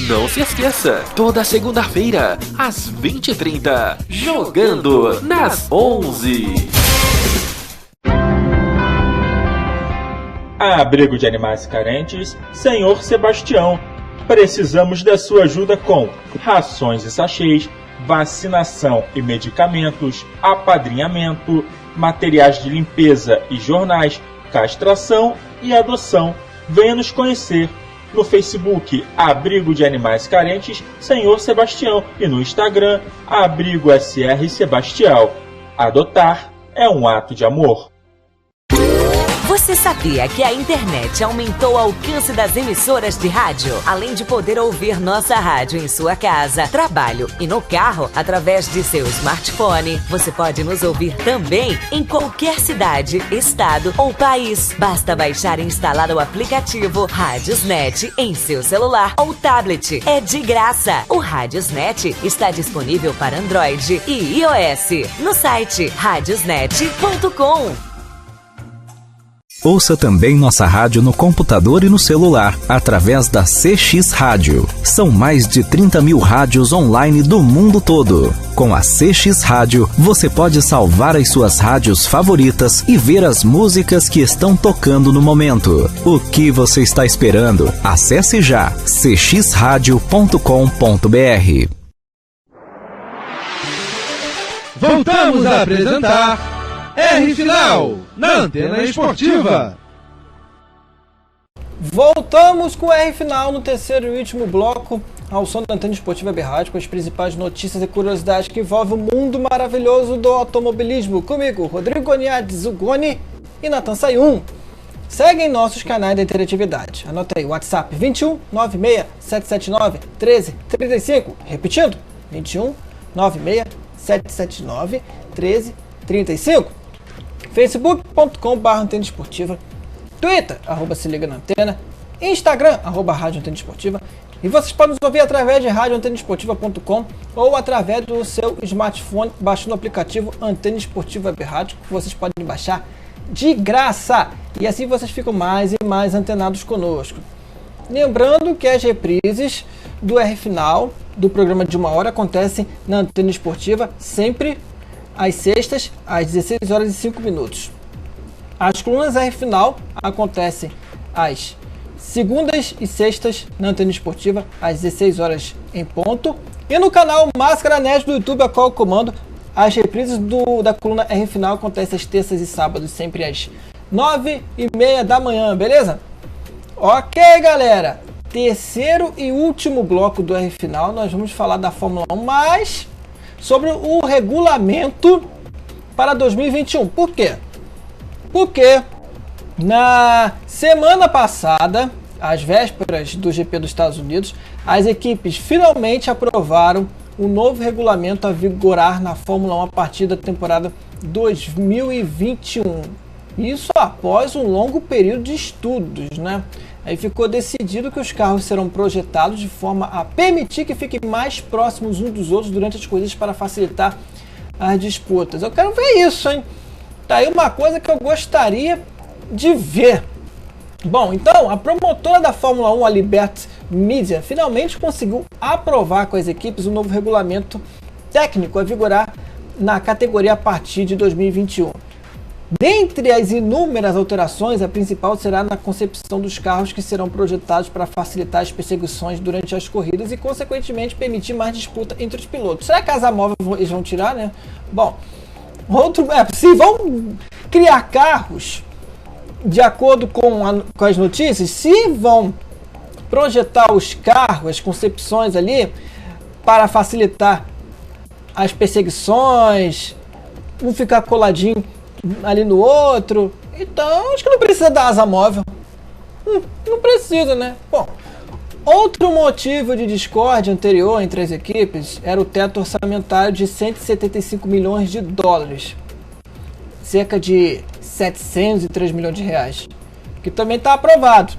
Não se esqueça, toda segunda-feira, às 20h30, Jogando nas 11. Abrigo de Animais Carentes, Senhor Sebastião. Precisamos da sua ajuda com rações e sachês, vacinação e medicamentos, apadrinhamento, materiais de limpeza e jornais, castração e adoção. Venha nos conhecer no Facebook Abrigo de Animais Carentes Senhor Sebastião e no Instagram Abrigo SR Sebastião. Adotar é um ato de amor. Você sabia que a internet aumentou o alcance das emissoras de rádio? Além de poder ouvir nossa rádio em sua casa, trabalho e no carro, através de seu smartphone, você pode nos ouvir também em qualquer cidade, estado ou país. Basta baixar e instalar o aplicativo Radiosnet em seu celular ou tablet. É de graça. O Radiosnet está disponível para Android e iOS no site radiosnet.com. Ouça também nossa rádio no computador e no celular, através da CX Rádio. São mais de 30 mil rádios online do mundo todo. Com a CX Rádio, você pode salvar as suas rádios favoritas e ver as músicas que estão tocando no momento. O que você está esperando? Acesse já cxradio.com.br. Voltamos a apresentar R-Final na Antena Esportiva. Voltamos com o R-Final no terceiro e último bloco, ao som da Antena Esportiva Web Rádio, com as principais notícias e curiosidades que envolvem o mundo maravilhoso do automobilismo. Comigo, Rodrigo Goniades, o Goni e Nathan Sayun. Seguem nossos canais de interatividade. Anota aí, WhatsApp 21 96 779 1335. Repetindo, 21 96 779 1335. Facebook.com/Antena Esportiva, Twitter, @se liga na antena, Instagram, @Rádio Antena Esportiva, e vocês podem nos ouvir através de radioantenaesportiva.com ou através do seu smartphone, baixando o aplicativo Antena Esportiva Web Rádio, que vocês podem baixar de graça, e assim vocês ficam mais e mais antenados conosco. Lembrando que as reprises do R-Final, do programa de 1 hora, acontecem na Antena Esportiva sempre às sextas, às 16 horas e 5 minutos. As colunas R Final acontecem às segundas e sextas na Antena Esportiva, às 16 horas em ponto. E no canal Máscara Nerd do YouTube, a qual eu comando, as reprises da coluna R Final acontecem às terças e sábados, sempre às 9h30 da manhã, beleza? Ok, galera. Terceiro e último bloco do R Final, nós vamos falar da Fórmula 1, mas sobre o regulamento para 2021. Por quê? Porque na semana passada, às vésperas do GP dos Estados Unidos, as equipes finalmente aprovaram o novo regulamento a vigorar na Fórmula 1 a partir da temporada 2021. Isso após um longo período de estudos, né? Aí ficou decidido que os carros serão projetados de forma a permitir que fiquem mais próximos uns dos outros durante as corridas para facilitar as disputas. Eu quero ver isso, hein? Tá aí uma coisa que eu gostaria de ver. Bom, então, a promotora da Fórmula 1, a Liberty Media, finalmente conseguiu aprovar com as equipes um novo regulamento técnico a vigorar na categoria a partir de 2021. Dentre as inúmeras alterações, a principal será na concepção dos carros que serão projetados para facilitar as perseguições durante as corridas e, consequentemente, permitir mais disputa entre os pilotos. Será que a asa móvel eles vão tirar, né? Bom, se vão criar carros de acordo com as notícias, se vão projetar os carros, as concepções ali, para facilitar as perseguições, um ficar coladinho ali no outro, então acho que não precisa da asa móvel. Não precisa, né? Bom, outro motivo de discórdia anterior entre as equipes era o teto orçamentário de 175 milhões de dólares, cerca de 703 milhões de reais, que também está aprovado.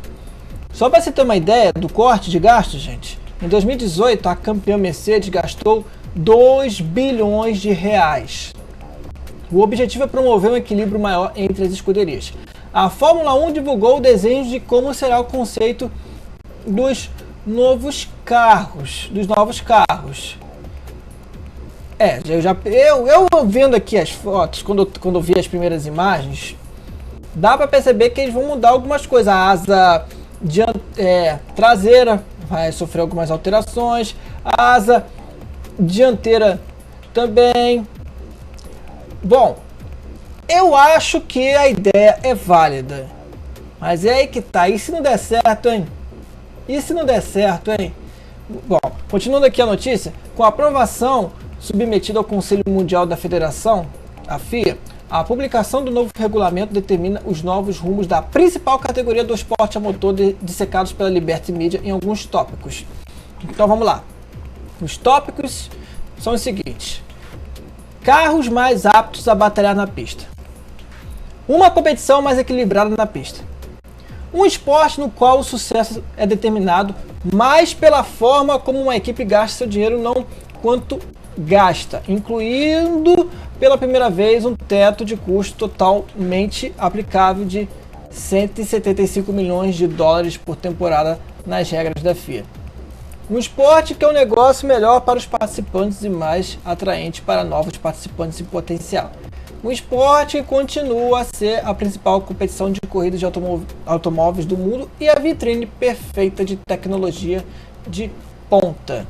Só para você ter uma ideia do corte de gastos, gente, em 2018 a campeã Mercedes gastou 2 bilhões de reais. O objetivo é promover um equilíbrio maior entre as escuderias. A Fórmula 1 divulgou desenhos de como será o conceito dos novos carros. Eu vendo aqui as fotos, quando eu vi as primeiras imagens, dá para perceber que eles vão mudar algumas coisas. A asa traseira vai sofrer algumas alterações, a asa dianteira também. Bom, eu acho que a ideia é válida, mas é aí que tá. E se não der certo, hein? Bom, continuando aqui a notícia, com a aprovação submetida ao Conselho Mundial da Federação, a FIA, a publicação do novo regulamento determina os novos rumos da principal categoria do esporte a motor dissecados pela Liberty Media em alguns tópicos. Então vamos lá. Os tópicos são os seguintes: carros mais aptos a batalhar na pista, uma competição mais equilibrada na pista, um esporte no qual o sucesso é determinado mais pela forma como uma equipe gasta seu dinheiro, não quanto gasta, incluindo pela primeira vez um teto de custo totalmente aplicável de 175 milhões de dólares por temporada nas regras da FIA. Um esporte que é um negócio melhor para os participantes e mais atraente para novos participantes em potencial. Um esporte que continua a ser a principal competição de corridas de automóveis do mundo e a vitrine perfeita de tecnologia de ponta.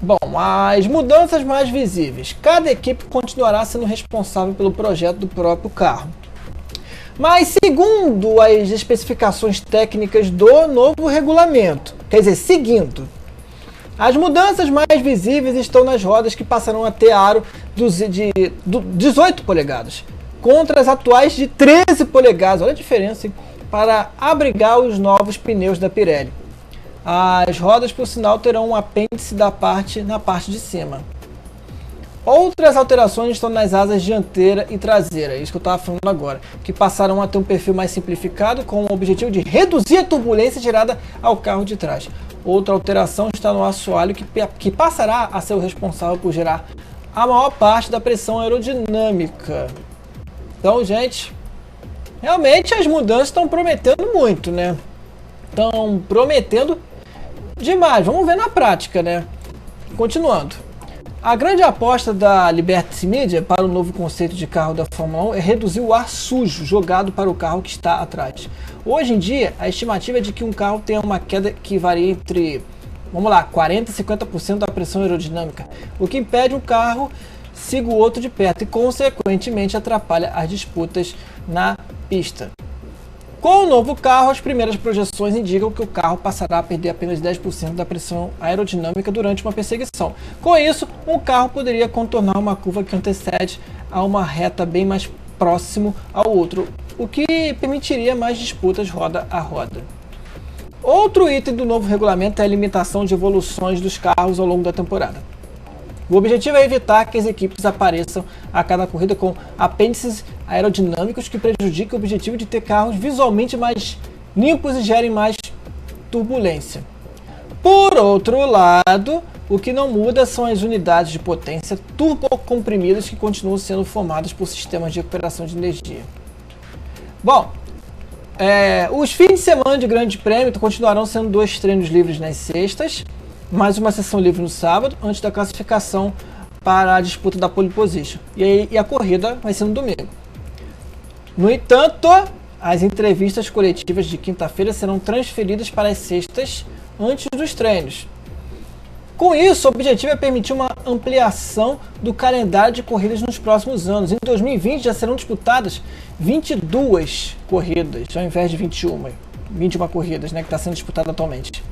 Bom, as mudanças mais visíveis. Cada equipe continuará sendo responsável pelo projeto do próprio carro. Mas segundo as especificações técnicas do novo regulamento, as mudanças mais visíveis estão nas rodas, que passarão a ter aro de 18 polegadas, contra as atuais de 13 polegadas, olha a diferença, hein? Para abrigar os novos pneus da Pirelli. As rodas, por sinal, terão um apêndice na parte de cima. Outras alterações estão nas asas dianteira e traseira, isso que eu estava falando agora, que passarão a ter um perfil mais simplificado com o objetivo de reduzir a turbulência gerada ao carro de trás. Outra alteração está no assoalho, que passará a ser o responsável por gerar a maior parte da pressão aerodinâmica. Então, gente, realmente as mudanças estão prometendo muito, né? Estão prometendo demais. Vamos ver na prática, né? Continuando. A grande aposta da Liberty Media para o novo conceito de carro da Fórmula 1 é reduzir o ar sujo jogado para o carro que está atrás. Hoje em dia, a estimativa é de que um carro tenha uma queda que varia entre, 40% e 50% da pressão aerodinâmica, o que impede um carro siga o outro de perto e, consequentemente, atrapalha as disputas na pista. Com o novo carro, as primeiras projeções indicam que o carro passará a perder apenas 10% da pressão aerodinâmica durante uma perseguição. Com isso, um carro poderia contornar uma curva que antecede a uma reta bem mais próximo ao outro, o que permitiria mais disputas roda a roda. Outro item do novo regulamento é a limitação de evoluções dos carros ao longo da temporada. O objetivo é evitar que as equipes apareçam a cada corrida com apêndices aerodinâmicos que prejudiquem o objetivo de ter carros visualmente mais limpos e gerem mais turbulência. Por outro lado, o que não muda são as unidades de potência turbocomprimidas que continuam sendo formadas por sistemas de recuperação de energia. Bom, os fins de semana de grande prêmio continuarão sendo 2 treinos livres nas sextas, mais uma sessão livre no sábado, antes da classificação para a disputa da pole position. E a corrida vai ser no domingo. No entanto, as entrevistas coletivas de quinta-feira serão transferidas para as sextas antes dos treinos. Com isso, o objetivo é permitir uma ampliação do calendário de corridas nos próximos anos. Em 2020 já serão disputadas 22 corridas, ao invés de 21 corridas, que está sendo disputada atualmente.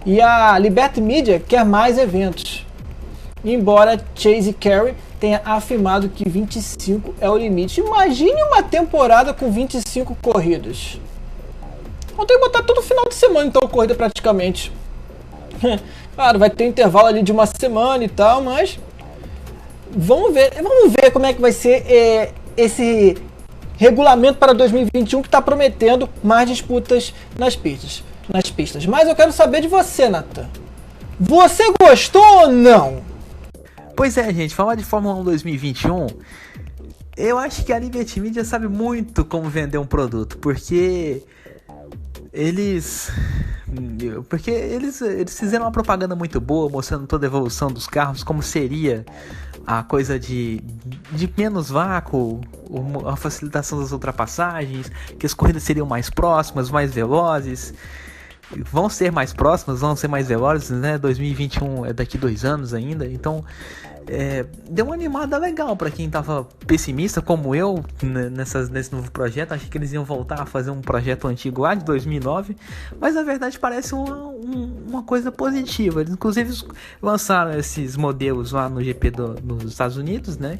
E a Liberty Media quer mais eventos, embora Chase Carey tenha afirmado que 25 é o limite. Imagine uma temporada com 25 corridas. Vão ter que botar todo final de semana, então, corrida praticamente. Claro, vai ter um intervalo ali de uma semana e tal, mas vamos ver como é que vai ser esse regulamento para 2021 que está prometendo mais disputas nas pistas. Mas eu quero saber de você, Nathan. Você gostou ou não? Pois é, gente, falar de Fórmula 1 2021, eu acho que a Liberty Media sabe muito como vender um produto, porque eles fizeram uma propaganda muito boa, mostrando toda a evolução dos carros, como seria a coisa de menos vácuo, a facilitação das ultrapassagens, que as corridas seriam mais próximas, mais velozes. Vão ser mais próximas, vão ser mais velozes, né? 2021 é daqui 2 anos ainda, então deu uma animada legal para quem tava pessimista como eu nesse novo projeto. Achei que eles iam voltar a fazer um projeto antigo lá de 2009, mas na verdade parece uma coisa positiva. Eles inclusive lançaram esses modelos lá no GP nos Estados Unidos, né?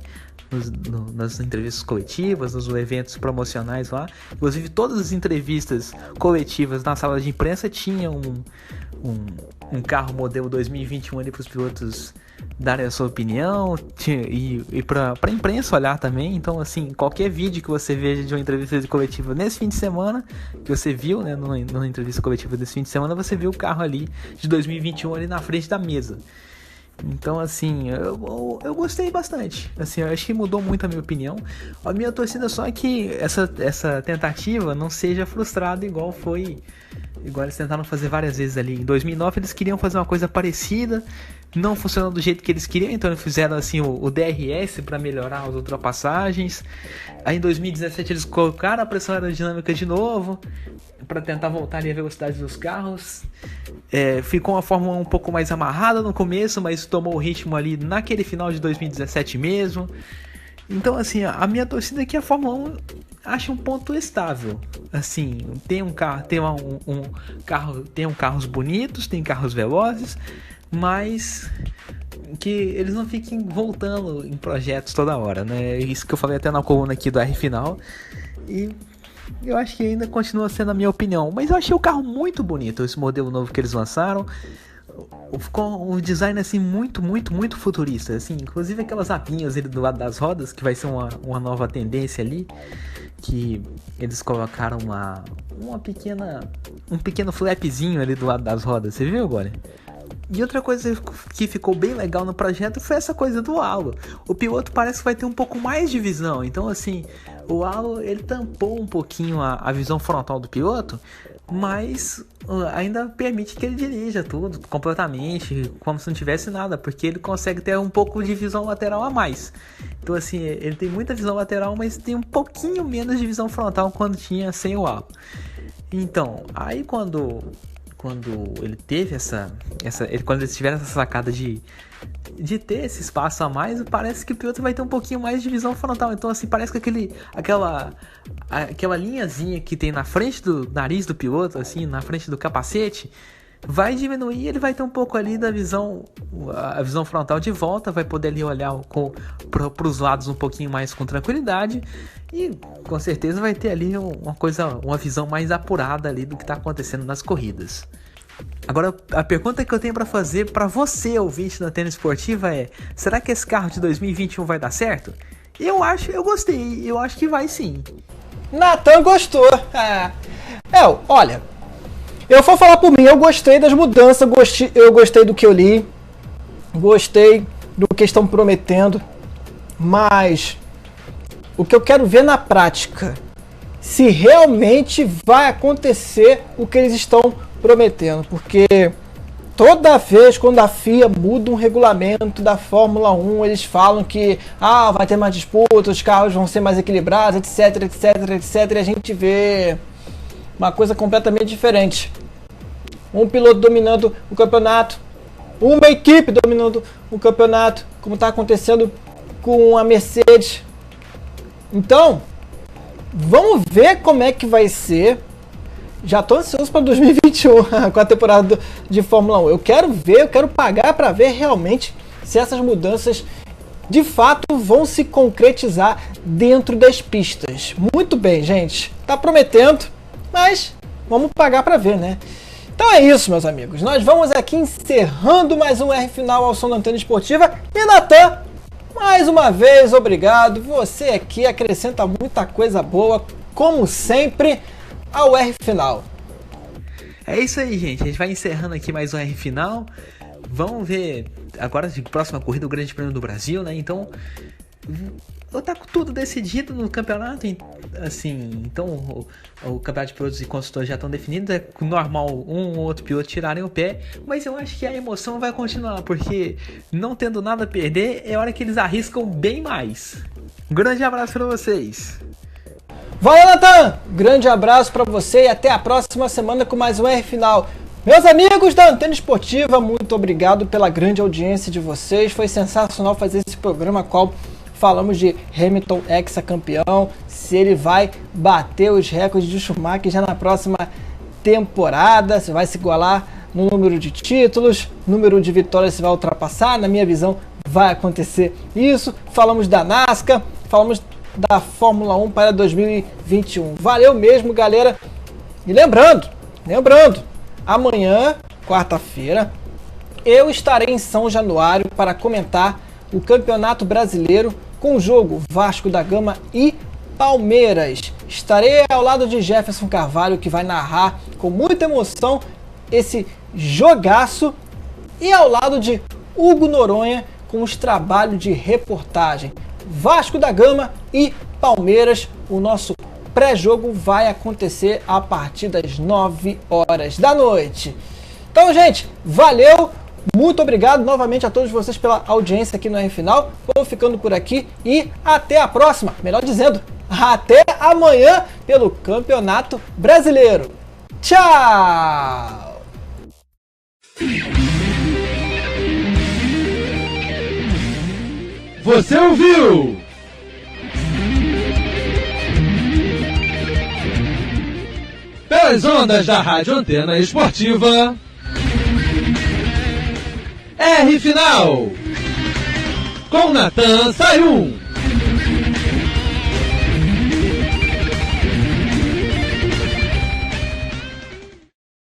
Nas entrevistas coletivas, nos eventos promocionais lá. Inclusive todas as entrevistas coletivas na sala de imprensa tinham um carro modelo 2021 ali para os pilotos darem a sua opinião e para a imprensa olhar também. Então, assim, qualquer vídeo que você veja de uma entrevista coletiva nesse fim de semana, que você viu, né, numa entrevista coletiva desse fim de semana, você viu o carro ali de 2021 ali na frente da mesa. Então, assim, eu gostei bastante. Assim, eu acho que mudou muito a minha opinião. A minha torcida só é que essa tentativa não seja frustrada igual eles tentaram fazer várias vezes ali. Em 2009 eles queriam fazer uma coisa parecida, não funcionou do jeito que eles queriam, então eles fizeram assim o DRS para melhorar as ultrapassagens. Aí em 2017 eles colocaram a pressão aerodinâmica de novo para tentar voltar ali a velocidade dos carros. Ficou uma Fórmula 1 um pouco mais amarrada no começo, mas tomou o ritmo ali naquele final de 2017 mesmo. Então, assim, a minha torcida é que a Fórmula 1 acha um ponto estável. Assim, tem carros bonitos, tem carros velozes, mas que eles não fiquem voltando em projetos toda hora, né? Isso que eu falei até na coluna aqui do R Final. E eu acho que ainda continua sendo a minha opinião. Mas eu achei o carro muito bonito, esse modelo novo que eles lançaram. Ficou um design assim muito, muito, muito futurista, assim, inclusive aquelas abinhas ali do lado das rodas, que vai ser uma nova tendência ali, que eles colocaram um pequeno flapzinho ali do lado das rodas, você viu, Gole? E outra coisa que ficou bem legal no projeto foi essa coisa do halo. O piloto parece que vai ter um pouco mais de visão, então assim, o halo ele tampou um pouquinho a visão frontal do piloto, mas ainda permite que ele dirija tudo completamente, como se não tivesse nada, porque ele consegue ter um pouco de visão lateral a mais. Então assim, ele tem muita visão lateral, mas tem um pouquinho menos de visão frontal quando tinha sem o halo. Então, aí quando ele teve quando eles tiveram essa sacada de ter esse espaço a mais, parece que o piloto vai ter um pouquinho mais de visão frontal. Então assim, parece que aquela linhazinha que tem na frente do nariz do piloto, assim, na frente do capacete, vai diminuir, ele vai ter um pouco ali da visão, a visão frontal de volta, vai poder ali olhar para os lados um pouquinho mais com tranquilidade e com certeza vai ter ali uma visão mais apurada ali do que está acontecendo nas corridas. Agora, a pergunta que eu tenho para fazer para você, ouvinte da Antena Esportiva, é: será que esse carro de 2021 vai dar certo? Eu gostei, eu acho que vai sim. Natan gostou. Olha, eu vou falar por mim, eu gostei das mudanças, eu gostei do que eu li, gostei do que estão prometendo, mas o que eu quero ver na prática, se realmente vai acontecer o que eles estão prometendo, porque toda vez quando a FIA muda um regulamento da Fórmula 1, eles falam que vai ter mais disputa, os carros vão ser mais equilibrados, etc, e a gente vê uma coisa completamente diferente. Um piloto dominando o campeonato, uma equipe dominando o campeonato, como está acontecendo com a Mercedes. Então, vamos ver como é que vai ser. Já estou ansioso para 2021, com a temporada de Fórmula 1. Eu quero pagar para ver realmente se essas mudanças de fato vão se concretizar dentro das pistas. Muito bem, gente. Tá prometendo, mas vamos pagar para ver, né? Então é isso, meus amigos. Nós vamos aqui encerrando mais um R Final ao som da Antena Esportiva. E Natan, mais uma vez, obrigado. Você aqui acrescenta muita coisa boa, como sempre, ao R Final. É isso aí, gente. A gente vai encerrando aqui mais um R Final. Vamos ver agora de próxima corrida o Grande Prêmio do Brasil, né? Então, tá tudo decidido no campeonato, assim, então o campeonato de pilotos e construtores já estão definidos, é normal um ou outro piloto tirarem o pé, mas eu acho que a emoção vai continuar, porque não tendo nada a perder, é hora que eles arriscam bem mais. Um grande abraço para vocês. Valeu, Natan! Grande abraço para você e até a próxima semana com mais um R Final. Meus amigos da Antena Esportiva, muito obrigado pela grande audiência de vocês, foi sensacional fazer esse programa, qual falamos de Hamilton, ex-campeão, se ele vai bater os recordes de Schumacher já na próxima temporada, se vai se igualar no número de títulos, número de vitórias se vai ultrapassar, na minha visão vai acontecer isso. Falamos da NASCAR, falamos da Fórmula 1 para 2021. Valeu mesmo, galera. E lembrando, amanhã, quarta-feira, eu estarei em São Januário para comentar o Campeonato Brasileiro com o jogo Vasco da Gama e Palmeiras. Estarei ao lado de Jefferson Carvalho, que vai narrar com muita emoção esse jogaço, e ao lado de Hugo Noronha com os trabalhos de reportagem. Vasco da Gama e Palmeiras, o nosso pré-jogo vai acontecer a partir das 9 horas da noite. Então, gente, valeu! Muito obrigado novamente a todos vocês pela audiência aqui no R Final. Vou ficando por aqui e até a próxima. Melhor dizendo, até amanhã pelo Campeonato Brasileiro. Tchau! Você ouviu? Pelas ondas da Rádio Antena Esportiva, R Final, com Natan Sayun.